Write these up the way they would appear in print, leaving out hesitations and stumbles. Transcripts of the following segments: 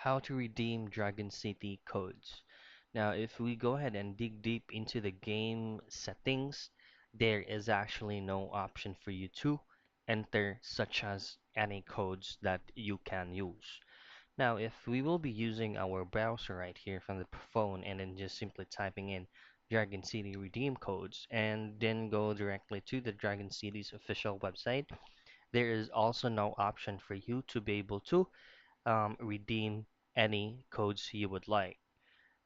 How to redeem Dragon City codes. Now, if we go ahead and dig deep into the game settings, there is actually no option for you to enter, such as any codes that you can use. Now, if we will be using our browser right here from the phone and then just simply typing in Dragon City redeem codes and then go directly to the Dragon City's official website, there is also no option for you to be able to redeem any codes you would like.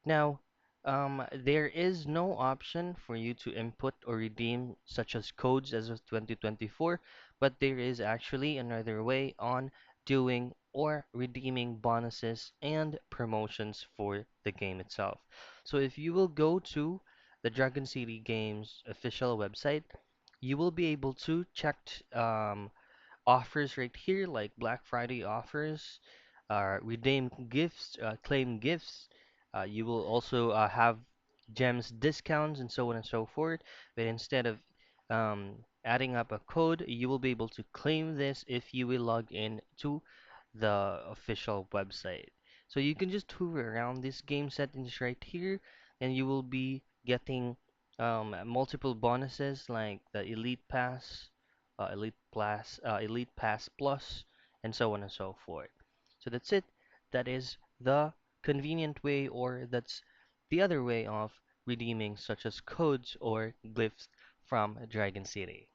Now, there is no option for you to input or redeem such as codes as of 2024, but there is actually another way on doing or redeeming bonuses and promotions for the game itself. So if you will go to the Dragon City Games official website, you will be able to check offers right here, like Black Friday offers, redeem gifts, claim gifts. You will also have gems discounts and so on and so forth. But instead of adding up a code, you will be able to claim this if you will log in to the official website. So you can just hover around this game settings right here, and you will be getting multiple bonuses like the Elite Pass Plus, and so on and so forth. So that's it. That is the convenient way, or that's the other way of redeeming such as codes or glyphs from Dragon City.